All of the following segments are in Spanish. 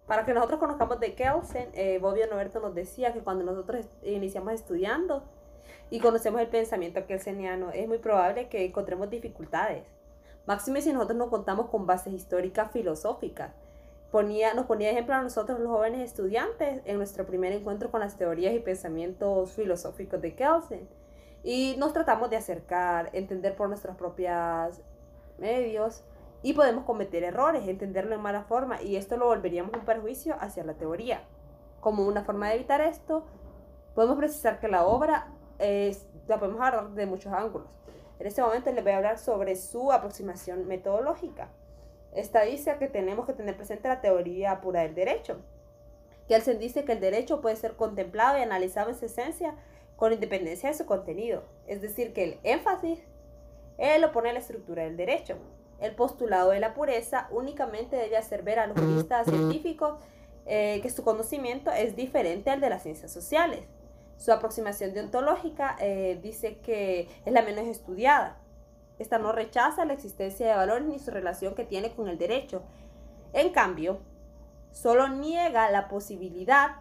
Para que nosotros conozcamos de Kelsen, Bobbio Noverto nos decía que cuando nosotros iniciamos estudiando y conocemos el pensamiento kelseniano, es muy probable que encontremos dificultades. Máxime si nosotros no contamos con bases históricas filosóficas. Nos ponía ejemplo a nosotros los jóvenes estudiantes en nuestro primer encuentro con las teorías y pensamientos filosóficos de Kelsen. Y nos tratamos de acercar, entender por nuestros propios medios, y podemos cometer errores, entenderlo en mala forma, y esto lo volveríamos un perjuicio hacia la teoría. Como una forma de evitar esto, podemos precisar que la obra la podemos agarrar de muchos ángulos. En este momento les voy a hablar sobre su aproximación metodológica. Esta dice que tenemos que tener presente la teoría pura del derecho. Kelsen dice que el derecho puede ser contemplado y analizado en su esencia con independencia de su contenido. Es decir, que el énfasis él lo pone a la estructura del derecho. El postulado de la pureza únicamente debe hacer ver a los juristas científicos que su conocimiento es diferente al de las ciencias sociales. Su aproximación deontológica dice que es la menos estudiada. Esta no rechaza la existencia de valores ni su relación que tiene con el derecho. En cambio, solo niega la posibilidad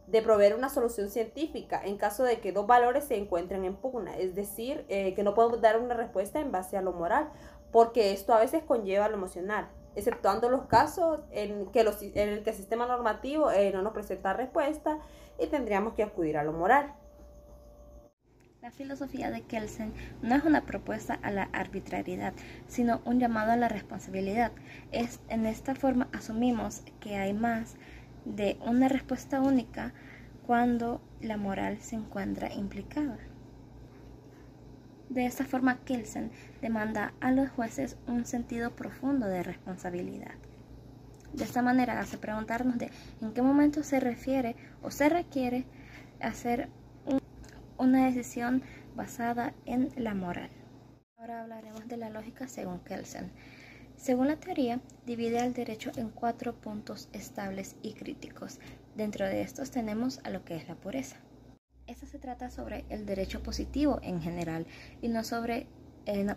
de proveer una solución científica en caso de que dos valores se encuentren en pugna. Es decir, que no podemos dar una respuesta en base a lo moral, porque esto a veces conlleva lo emocional, exceptuando los casos en el que el sistema normativo no nos presenta respuesta y tendríamos que acudir a lo moral. La filosofía de Kelsen no es una propuesta a la arbitrariedad, sino un llamado a la responsabilidad. En esta forma asumimos que hay más de una respuesta única cuando la moral se encuentra implicada. De esta forma, Kelsen demanda a los jueces un sentido profundo de responsabilidad. De esta manera hace preguntarnos de en qué momento se refiere o se requiere hacer una decisión basada en la moral. Ahora hablaremos de la lógica según Kelsen. Según la teoría, divide al derecho en 4 puntos estables y críticos. Dentro de estos tenemos a lo que es la pureza. Esta se trata sobre el derecho positivo en general y no sobre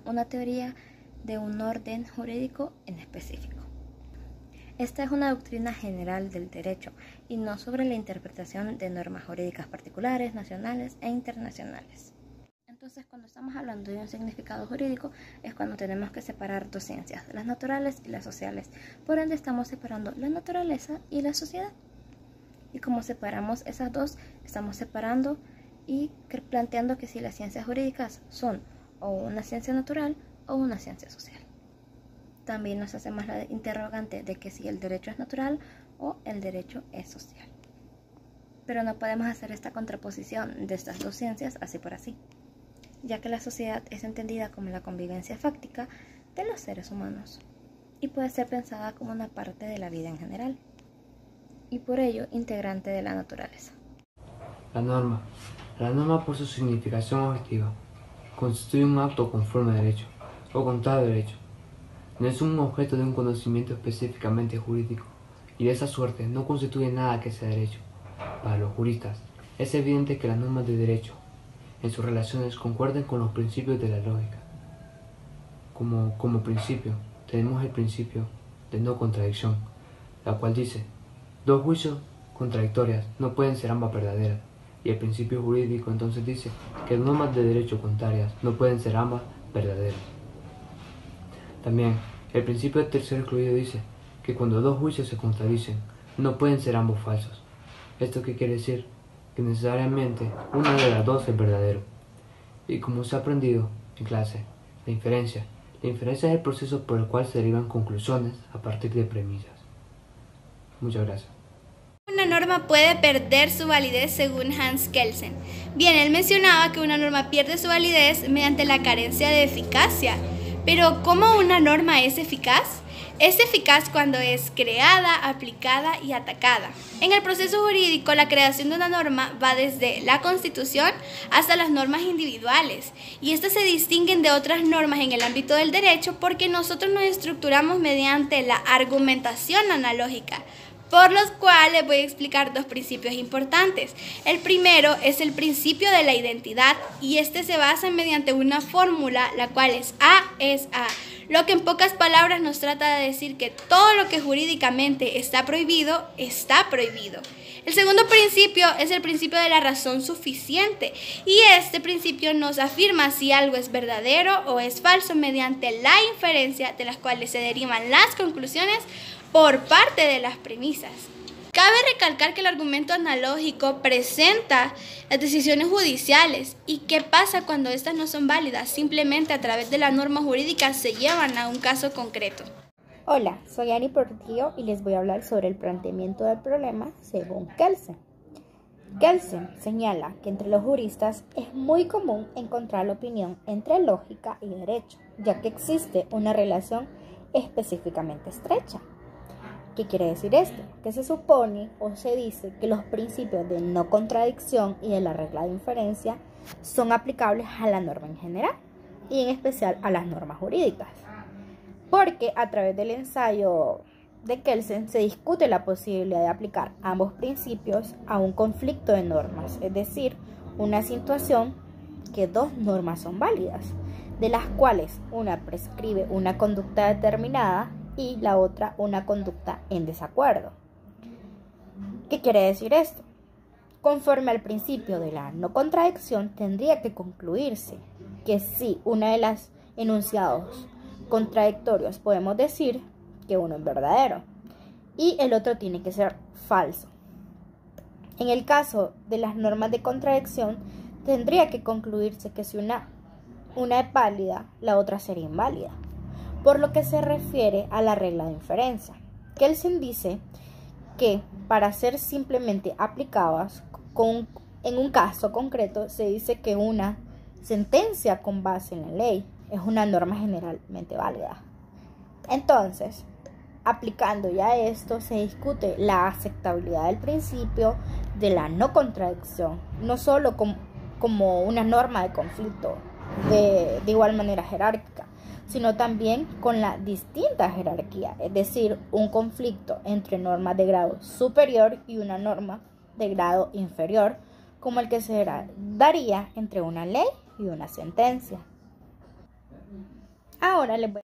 una teoría de un orden jurídico en específico. Esta es una doctrina general del derecho y no sobre la interpretación de normas jurídicas particulares, nacionales e internacionales. Entonces, cuando estamos hablando de un significado jurídico, es cuando tenemos que separar dos ciencias, las naturales y las sociales. Por ende, estamos separando la naturaleza y la sociedad. Y como separamos esas dos, estamos separando y planteando que si las ciencias jurídicas son o una ciencia natural o una ciencia social. También nos hacemos la interrogante de que si el derecho es natural o el derecho es social. Pero no podemos hacer esta contraposición de estas dos ciencias así por así, ya que la sociedad es entendida como la convivencia fáctica de los seres humanos y puede ser pensada como una parte de la vida en general, y por ello integrante de la naturaleza. La norma por su significación objetiva, constituye un acto conforme a derecho, o contrario a derecho. No es un objeto de un conocimiento específicamente jurídico, y de esa suerte no constituye nada que sea derecho. Para los juristas, es evidente que las normas de derecho, en sus relaciones, concuerdan con los principios de la lógica. Como principio, tenemos el principio de no contradicción, la cual dice: dos juicios contradictorias no pueden ser ambas verdaderas, y el principio jurídico entonces dice que normas de derecho contrarias no pueden ser ambas verdaderas. También, el principio del tercero excluido dice que cuando dos juicios se contradicen, no pueden ser ambos falsos. ¿Esto qué quiere decir? Que necesariamente uno de las dos es verdadero. Y como se ha aprendido en clase, la inferencia es el proceso por el cual se derivan conclusiones a partir de premisas. Muchas gracias. Una norma puede perder su validez según Hans Kelsen. Bien, él mencionaba que una norma pierde su validez mediante la carencia de eficacia. Pero ¿cómo una norma es eficaz? Es eficaz cuando es creada, aplicada y atacada. En el proceso jurídico, la creación de una norma va desde la Constitución hasta las normas individuales, y estas se distinguen de otras normas en el ámbito del derecho porque nosotros nos estructuramos mediante la argumentación analógica, por los cuales voy a explicar dos principios importantes. El primero es el principio de la identidad, y este se basa mediante una fórmula, la cual es A, lo que en pocas palabras nos trata de decir que todo lo que jurídicamente está prohibido, está prohibido. El segundo principio es el principio de la razón suficiente, y este principio nos afirma si algo es verdadero o es falso mediante la inferencia de las cuales se derivan las conclusiones por parte de las premisas. Cabe recalcar que el argumento analógico presenta las decisiones judiciales y qué pasa cuando estas no son válidas, simplemente a través de la norma jurídica se llevan a un caso concreto. Hola, soy Ani Portillo y les voy a hablar sobre el planteamiento del problema según Kelsen. Kelsen señala que entre los juristas es muy común encontrar la opinión entre lógica y derecho, ya que existe una relación específicamente estrecha. ¿Qué quiere decir esto? Que se supone o se dice que los principios de no contradicción y de la regla de inferencia son aplicables a la norma en general y en especial a las normas jurídicas. Porque a través del ensayo de Kelsen se discute la posibilidad de aplicar ambos principios a un conflicto de normas, es decir, una situación que dos normas son válidas, de las cuales una prescribe una conducta determinada y la otra una conducta en desacuerdo. ¿Qué quiere decir esto? Conforme al principio de la no contradicción, tendría que concluirse que si una de las enunciados contradictorios podemos decir que uno es verdadero y el otro tiene que ser falso. En el caso de las normas de contradicción, tendría que concluirse que si una es válida, la otra sería inválida. Por lo que se refiere a la regla de inferencia, Kelsen dice que para ser simplemente aplicadas en un caso concreto, se dice que una sentencia con base en la ley es una norma generalmente válida. Entonces, aplicando ya esto, se discute la aceptabilidad del principio de la no contradicción, no solo como una norma de conflicto de igual manera jerárquica, sino también con la distinta jerarquía, es decir, un conflicto entre normas de grado superior y una norma de grado inferior, como el que se daría entre una ley y una sentencia. Ahora les voy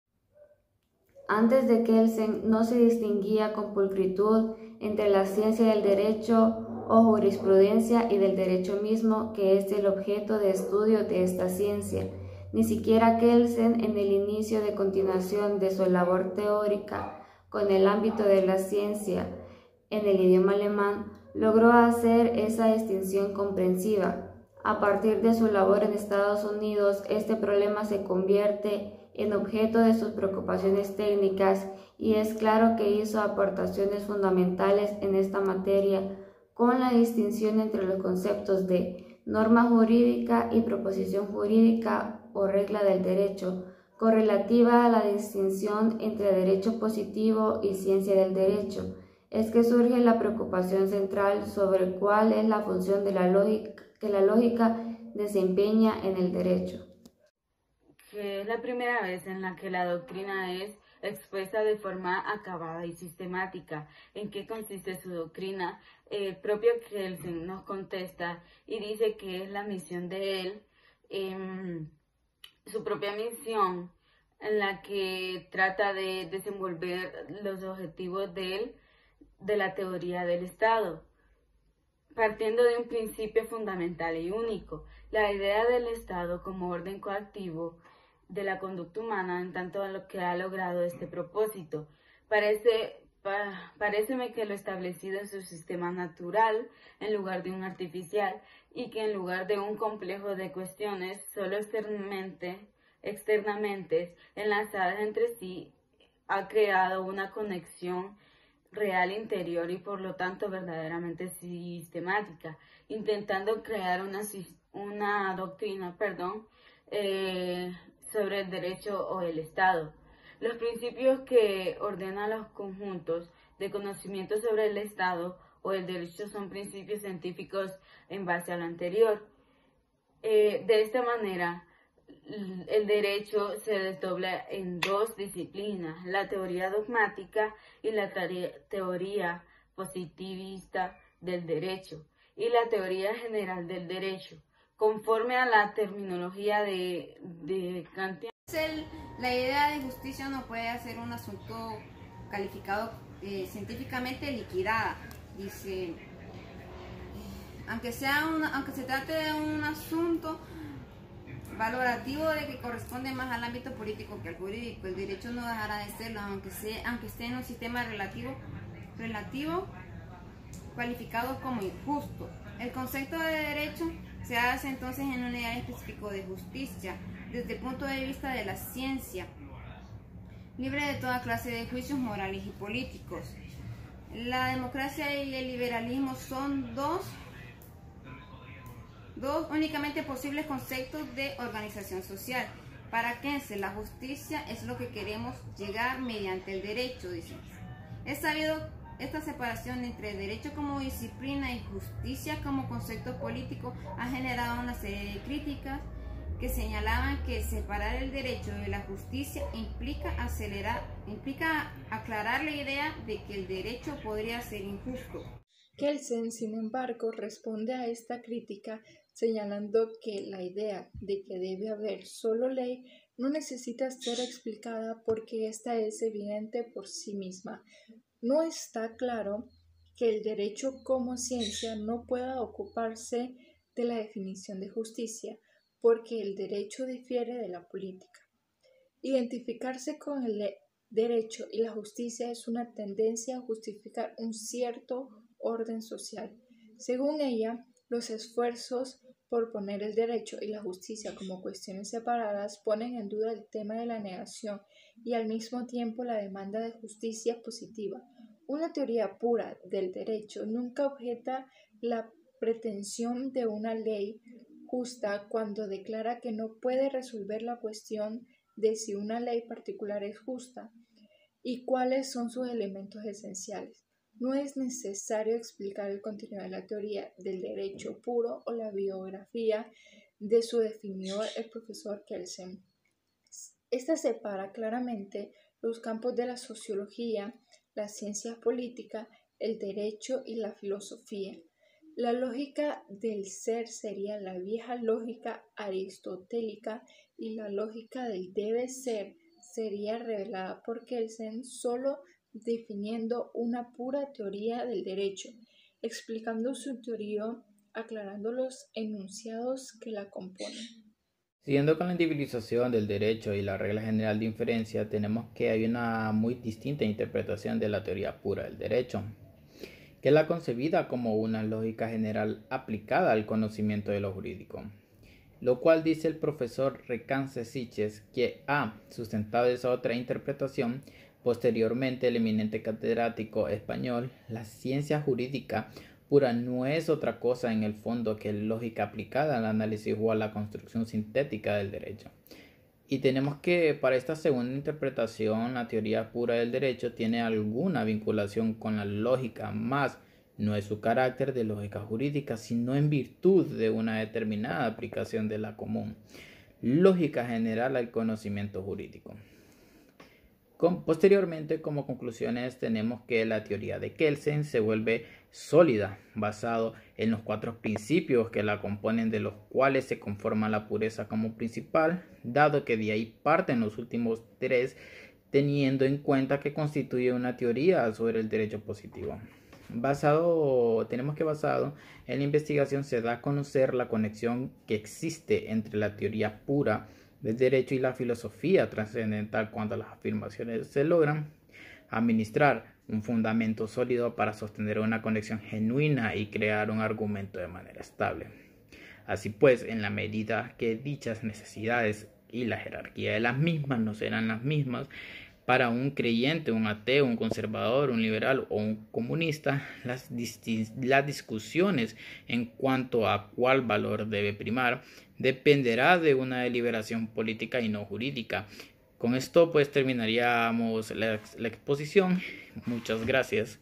Antes de Kelsen no se distinguía con pulcritud entre la ciencia del derecho o jurisprudencia y del derecho mismo, que es el objeto de estudio de esta ciencia. Ni siquiera Kelsen, en el inicio de continuación de su labor teórica con el ámbito de la ciencia en el idioma alemán, logró hacer esa distinción comprensiva. A partir de su labor en Estados Unidos, este problema se convierte en objeto de sus preocupaciones técnicas y es claro que hizo aportaciones fundamentales en esta materia con la distinción entre los conceptos de norma jurídica y proposición jurídica o regla del derecho, correlativa a la distinción entre derecho positivo y ciencia del derecho. Es que surge la preocupación central sobre cuál es la función de la lógica que la lógica desempeña en el derecho. Que es la primera vez en la que la doctrina es expuesta de forma acabada y sistemática. ¿En qué consiste su doctrina? El propio Kelsen nos contesta y dice que es la misión de él, su propia misión, en la que trata de desenvolver los objetivos de la teoría del Estado, partiendo de un principio fundamental y único, la idea del Estado como orden coactivo de la conducta humana, en tanto a lo que ha logrado este propósito. Paréceme que lo establecido es su sistema natural en lugar de un artificial, y que en lugar de un complejo de cuestiones solo externamente enlazadas entre sí, ha creado una conexión real interior y por lo tanto verdaderamente sistemática, intentando crear una doctrina, sobre el derecho o el Estado. Los principios que ordenan los conjuntos de conocimiento sobre el Estado o el derecho son principios científicos en base a lo anterior. De esta manera, el derecho se desdobla en dos disciplinas, la teoría dogmática y la teoría positivista del derecho, y la teoría general del derecho. Conforme a la terminología de Kantian, La idea de justicia no puede ser un asunto calificado científicamente liquidada. Dice, aunque se trate de un asunto valorativo de que corresponde más al ámbito político que al jurídico, el derecho no dejará de serlo, aunque esté en un sistema relativo cualificado como injusto. El concepto de derecho se hace entonces en un ideal específico de justicia, desde el punto de vista de la ciencia, libre de toda clase de juicios morales y políticos. La democracia y el liberalismo son dos únicamente posibles conceptos de organización social. Para Kelsen, la justicia es lo que queremos llegar mediante el derecho, dicen. Es sabido esta separación entre derecho como disciplina y justicia como concepto político ha generado una serie de críticas que señalaban que separar el derecho de la justicia implica aclarar la idea de que el derecho podría ser injusto. Kelsen, sin embargo, responde a esta crítica señalando que la idea de que debe haber solo ley no necesita ser explicada porque esta es evidente por sí misma. No está claro que el derecho como ciencia no pueda ocuparse de la definición de justicia, porque el derecho difiere de la política. Identificarse con el derecho y la justicia es una tendencia a justificar un cierto orden social. Según ella, los esfuerzos por poner el derecho y la justicia como cuestiones separadas ponen en duda el tema de la negación y al mismo tiempo la demanda de justicia positiva. Una teoría pura del derecho nunca objeta la pretensión de una ley justa cuando declara que no puede resolver la cuestión de si una ley particular es justa y cuáles son sus elementos esenciales. No es necesario explicar el contenido de la teoría del derecho puro o la biografía de su definidor, el profesor Kelsen. Esta separa claramente los campos de la sociología, la ciencia política, el derecho y la filosofía. La lógica del ser sería la vieja lógica aristotélica y la lógica del debe ser sería revelada por Kelsen solo definiendo una pura teoría del derecho, explicando su teoría, aclarando los enunciados que la componen. Siguiendo con la individualización del derecho y la regla general de inferencia, tenemos que hay una muy distinta interpretación de la teoría pura del derecho, que es la concebida como una lógica general aplicada al conocimiento de lo jurídico, lo cual dice el profesor Recance Siches que ha sustentado esa otra interpretación. Posteriormente, el eminente catedrático español, la ciencia jurídica pura no es otra cosa en el fondo que lógica aplicada al análisis o a la construcción sintética del derecho. Y tenemos que, para esta segunda interpretación, la teoría pura del derecho tiene alguna vinculación con la lógica, más no es su carácter de lógica jurídica, sino en virtud de una determinada aplicación de la común lógica general al conocimiento jurídico. Posteriormente, como conclusiones, tenemos que la teoría de Kelsen se vuelve sólida, basado en los 4 principios que la componen, de los cuales se conforma la pureza como principal, dado que de ahí parten los últimos 3, teniendo en cuenta que constituye una teoría sobre el derecho positivo. Basado en la investigación se da a conocer la conexión que existe entre la teoría pura del derecho y la filosofía trascendental cuando las afirmaciones se logran administrar un fundamento sólido para sostener una conexión genuina y crear un argumento de manera estable. Así pues, en la medida que dichas necesidades y la jerarquía de las mismas no serán las mismas para un creyente, un ateo, un conservador, un liberal o un comunista, las discusiones en cuanto a cuál valor debe primar dependerá de una deliberación política y no jurídica. Con esto pues terminaríamos la exposición. Muchas gracias.